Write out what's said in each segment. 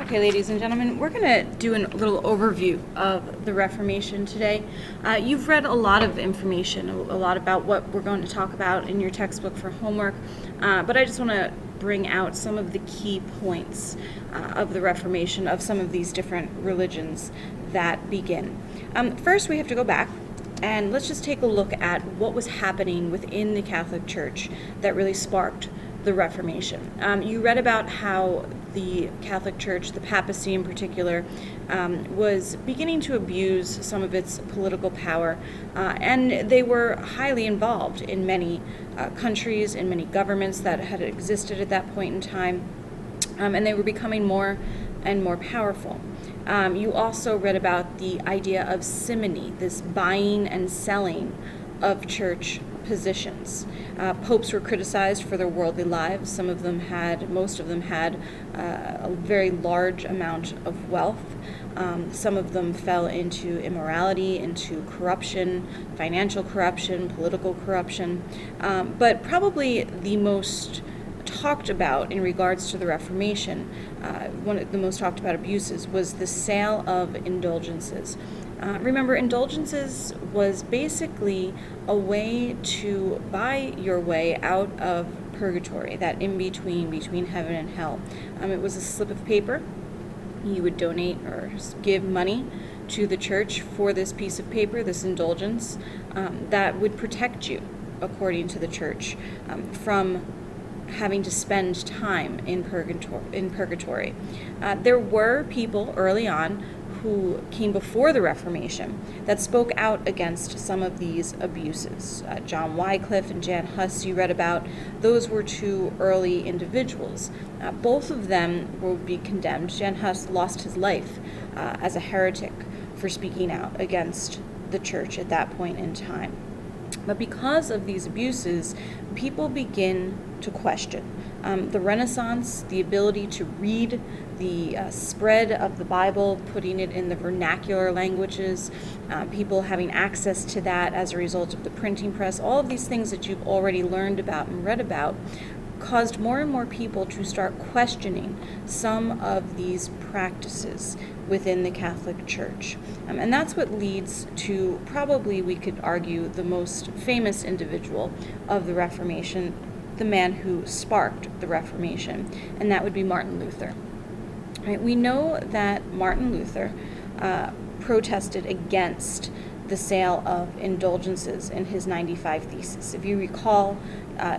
Okay, ladies and gentlemen, we're going to do a little overview of the Reformation today. You've read a lot of information, a lot about what we're going to talk about in your textbook for homework, but I just want to bring out some of the key points of the Reformation, of some of these different religions that begin. First, we have to go back and let's just take a look at what was happening within the Catholic Church that really sparked the Reformation. You read about how the Catholic Church, the papacy in particular, was beginning to abuse some of its political power, and they were highly involved in many countries, in many governments that had existed at that point in time, and they were becoming more and more powerful. You also read about the idea of simony, this buying and selling of church positions. Popes were criticized for their worldly lives. Most of them had a very large amount of wealth. Some of them fell into immorality, into corruption, financial corruption, political corruption. But probably the most talked about in regards to the Reformation, one of the most talked about abuses was the sale of indulgences. Remember, indulgences was basically a way to buy your way out of purgatory, that between heaven and hell. It was a slip of paper. You would donate or give money to the church for this piece of paper, this indulgence, that would protect you, according to the church, from having to spend time in purgatory. There were people early on who came before the Reformation that spoke out against some of these abuses. John Wycliffe and Jan Hus, you read about, those were two early individuals. Both of them would be condemned. Jan Hus lost his life as a heretic for speaking out against the church at that point in time. But because of these abuses, people begin to question. The Renaissance, the ability to read the spread of the Bible, putting it in the vernacular languages, people having access to that as a result of the printing press, all of these things that you've already learned about and read about, caused more and more people to start questioning some of these practices within the Catholic Church. And that's what leads to, probably we could argue, the most famous individual of the Reformation, the man who sparked the Reformation, and that would be Martin Luther. Right? We know that Martin Luther protested against the sale of indulgences in his 95 Theses. If you recall,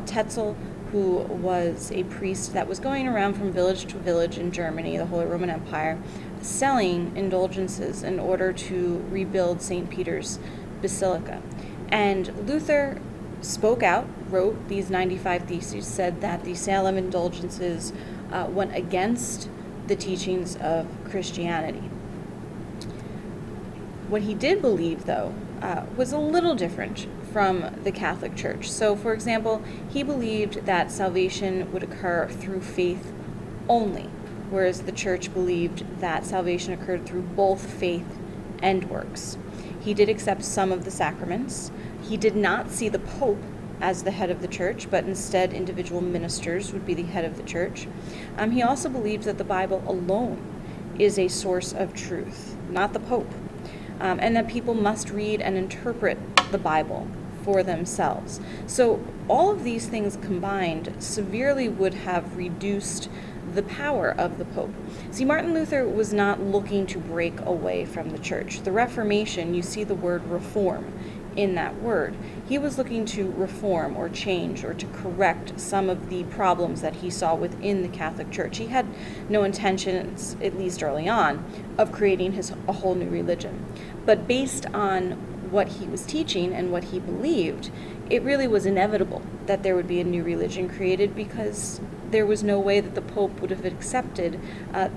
Tetzel, who was a priest that was going around from village to village in Germany, the Holy Roman Empire, selling indulgences in order to rebuild St. Peter's Basilica. And Luther spoke out, wrote these 95 Theses, said that the sale of indulgences went against the teachings of Christianity. What he did believe, though, was a little different from the Catholic Church. So, for example, he believed that salvation would occur through faith only, whereas the Church believed that salvation occurred through both faith and works. He did accept some of the sacraments. He did not see the Pope as the head of the church, but instead individual ministers would be the head of the church. He also believed that the Bible alone is a source of truth, not the Pope, and that people must read and interpret the Bible for themselves. So all of these things combined severely would have reduced the power of the Pope. See, Martin Luther was not looking to break away from the church. The Reformation, you see the word reform in that word. He was looking to reform or change or to correct some of the problems that he saw within the Catholic Church. He had no intentions, at least early on, of creating a whole new religion. But based on what he was teaching and what he believed, it really was inevitable that there would be a new religion created, because there was no way that the Pope would have accepted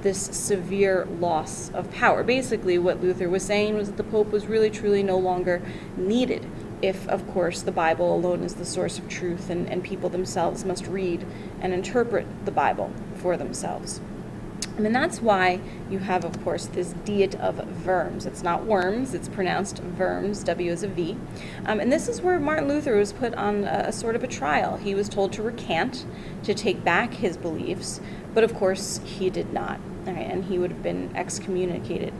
this severe loss of power. Basically, what Luther was saying was that the Pope was really, truly no longer needed if, of course, the Bible alone is the source of truth, and people themselves must read and interpret the Bible for themselves. And that's why you have, of course, this Diet of Worms. It's not worms, it's pronounced Worms, W as a V. And this is where Martin Luther was put on a sort of a trial. He was told to recant, to take back his beliefs, but of course he did not. All right, and he would have been excommunicated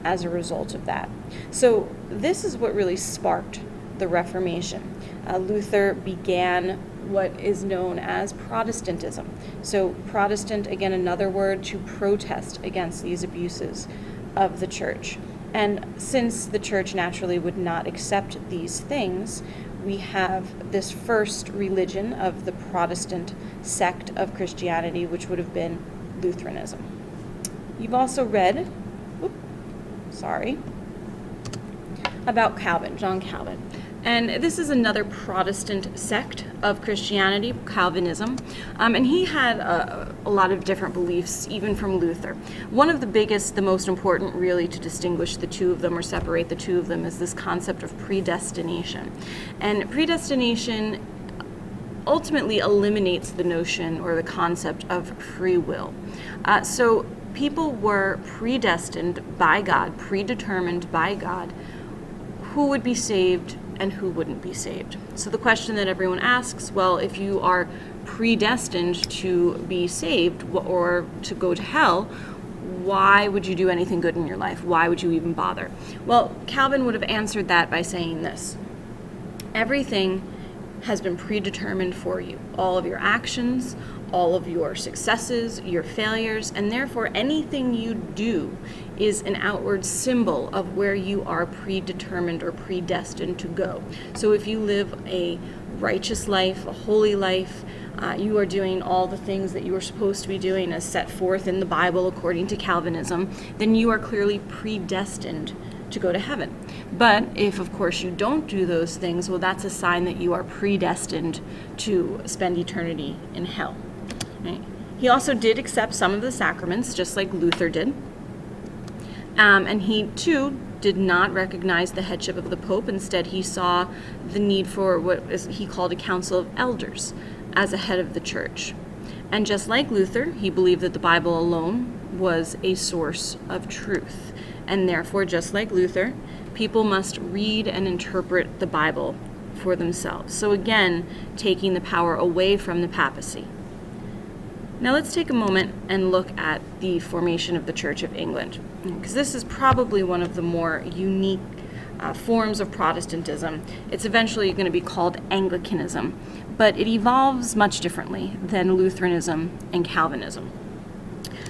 as a result of that. So this is what really sparked the Reformation. Luther began what is known as Protestantism. So Protestant, again, another word to protest against these abuses of the church. And since the church naturally would not accept these things, we have this first religion of the Protestant sect of Christianity, which would have been Lutheranism. You've also read, about Calvin, John Calvin. And this is another Protestant sect of Christianity, Calvinism. And he had a lot of different beliefs, even from Luther. One of the biggest, the most important really to distinguish the two of them or separate the two of them is this concept of predestination. And predestination ultimately eliminates the notion or the concept of free will. So people were predestined by God, predetermined by God, who would be saved and who wouldn't be saved. So the question that everyone asks, well, if you are predestined to be saved or to go to hell, why would you do anything good in your life? Why would you even bother? Well, Calvin would have answered that by saying this: everything has been predetermined for you. All of your actions, all of your successes, your failures, and therefore anything you do is an outward symbol of where you are predetermined or predestined to go. So if you live a righteous life, a holy life, you are doing all the things that you are supposed to be doing as set forth in the Bible according to Calvinism, then you are clearly predestined to go to heaven. But if, of course, you don't do those things, well, that's a sign that you are predestined to spend eternity in hell. Right? He also did accept some of the sacraments, just like Luther did. And he, too, did not recognize the headship of the Pope. Instead, he saw the need for what he called a council of elders as a head of the church. And just like Luther, he believed that the Bible alone was a source of truth. And therefore, just like Luther, people must read and interpret the Bible for themselves. So again, taking the power away from the papacy. Now let's take a moment and look at the formation of the Church of England, because this is probably one of the more unique forms of Protestantism. It's eventually going to be called Anglicanism, but it evolves much differently than Lutheranism and Calvinism.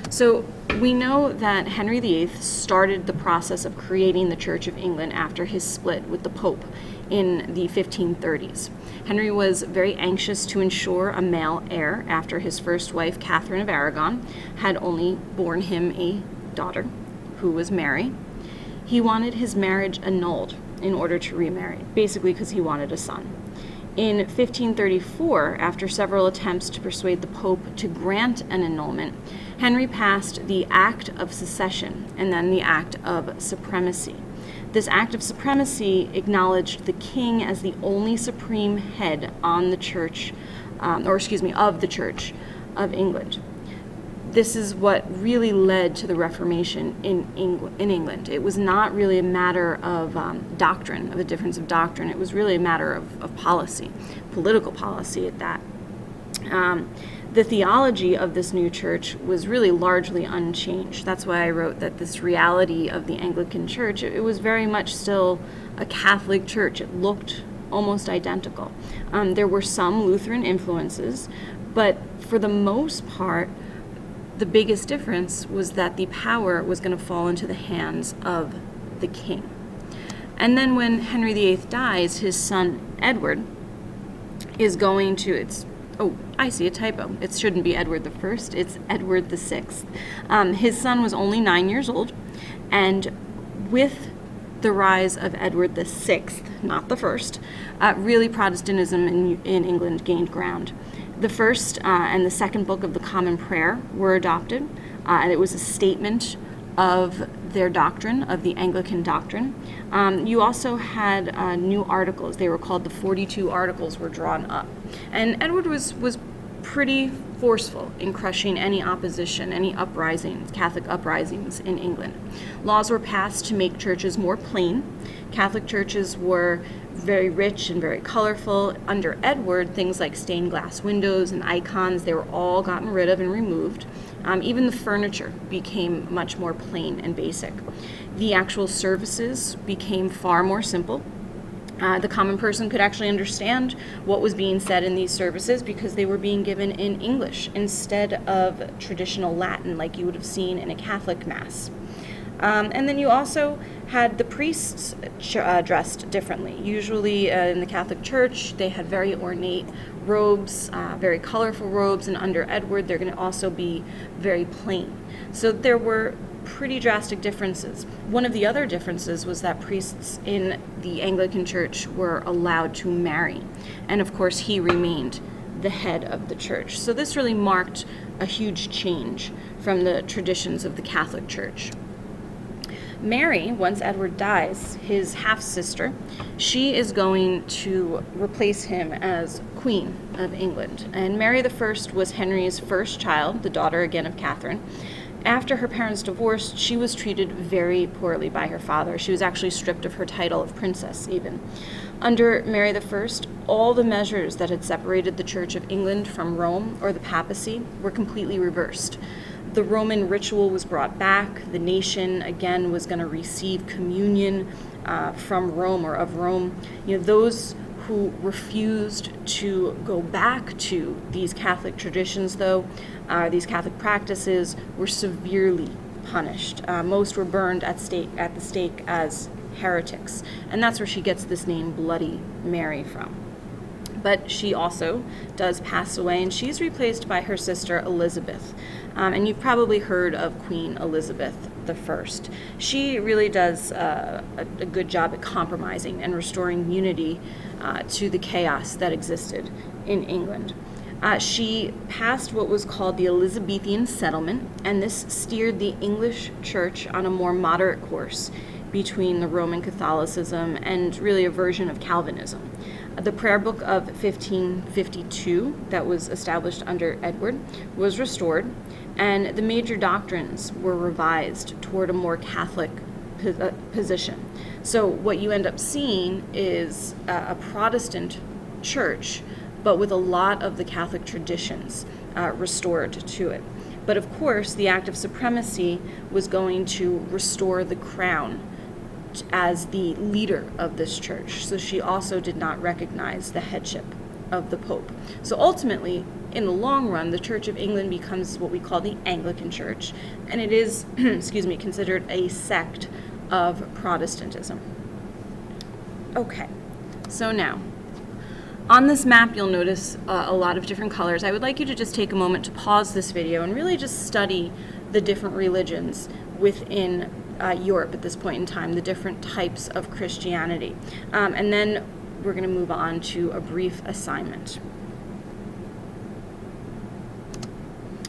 So we know that Henry VIII started the process of creating the Church of England after his split with the Pope in the 1530s. Henry was very anxious to ensure a male heir after his first wife, Catherine of Aragon, had only borne him a daughter, who was Mary. He wanted his marriage annulled in order to remarry, basically because he wanted a son. In 1534, after several attempts to persuade the Pope to grant an annulment, Henry passed the Act of Succession and then the Act of Supremacy. This Act of Supremacy acknowledged the king as the only supreme head on the church, of the Church of England. This is what really led to the Reformation in England. It was not really a matter of doctrine, of a difference of doctrine. It was really a matter of policy, political policy at that. The theology of this new church was really largely unchanged. That's why I wrote that this reality of the Anglican Church, it was very much still a Catholic church. It looked almost identical. There were some Lutheran influences, but for the most part, the biggest difference was that the power was going to fall into the hands of the king. And then when Henry VIII dies, his son Edward is going to, I see a typo. It shouldn't be Edward the First, it's Edward the Sixth. His son was only 9 years old, and with the rise of Edward the Sixth, not the first, really Protestantism in England gained ground. The first and the second book of the Common Prayer were adopted, and it was a statement of their doctrine, of the Anglican doctrine. You also had new articles. They were called the 42 Articles were drawn up. And Edward was pretty forceful in crushing any opposition, any uprisings, Catholic uprisings in England. Laws were passed to make churches more plain. Catholic churches were very rich and very colorful. Under Edward, things like stained glass windows and icons, they were all gotten rid of and removed. Even the furniture became much more plain and basic. The actual services became far more simple. The common person could actually understand what was being said in these services because they were being given in English instead of traditional Latin like you would have seen in a Catholic Mass. And then you also had the priests dressed differently. Usually in the Catholic Church, they had very ornate robes, very colorful robes, and under Edward, they're going to also be very plain. So there were pretty drastic differences. One of the other differences was that priests in the Anglican Church were allowed to marry. And of course, he remained the head of the church. So this really marked a huge change from the traditions of the Catholic Church. Mary, once Edward dies, his half-sister, she is going to replace him as Queen of England. And Mary I was Henry's first child, the daughter again of Catherine. After her parents divorced, she was treated very poorly by her father. She was actually stripped of her title of princess, even. Under Mary I, all the measures that had separated the Church of England from Rome or the papacy were completely reversed. The Roman ritual was brought back. The nation, again, was going to receive communion from Rome or of Rome. Those who refused to go back to these Catholic traditions, though, these Catholic practices, were severely punished. Most were burned at the stake as heretics. And that's where she gets this name, Bloody Mary, from. But she also does pass away, and she's replaced by her sister Elizabeth. And you've probably heard of Queen Elizabeth I. She really does a good job at compromising and restoring unity to the chaos that existed in England. She passed what was called the Elizabethan settlement, and this steered the English church on a more moderate course between the Roman Catholicism and really a version of Calvinism. The prayer book of 1552 that was established under Edward was restored, and the major doctrines were revised toward a more Catholic position. So what you end up seeing is a Protestant church, but with a lot of the Catholic traditions restored to it. But of course, the Act of Supremacy was going to restore the crown as the leader of this church. So she also did not recognize the headship of the Pope. So ultimately, in the long run, the Church of England becomes what we call the Anglican Church, and it is, considered a sect of Protestantism. Okay, so now, on this map, you'll notice a lot of different colors. I would like you to just take a moment to pause this video and really just study the different religions within Europe at this point in time, the different types of Christianity. And then we're going to move on to a brief assignment.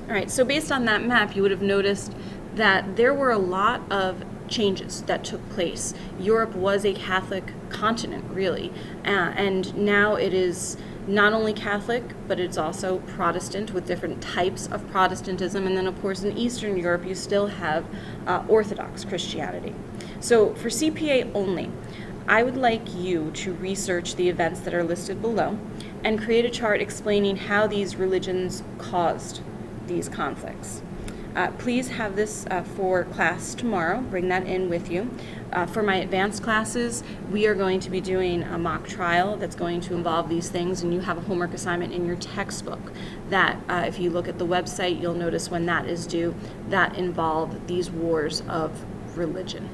All right, so based on that map, you would have noticed that there were a lot of changes that took place. Europe was a Catholic continent, really, and now it is not only Catholic, but it's also Protestant with different types of Protestantism. And then, of course, in Eastern Europe, you still have Orthodox Christianity. So for CPA only, I would like you to research the events that are listed below and create a chart explaining how these religions caused these conflicts. Please have this for class tomorrow. Bring that in with you. For my advanced classes, we are going to be doing a mock trial that's going to involve these things, and you have a homework assignment in your textbook that, if you look at the website, you'll notice when that is due, that involve these wars of religion.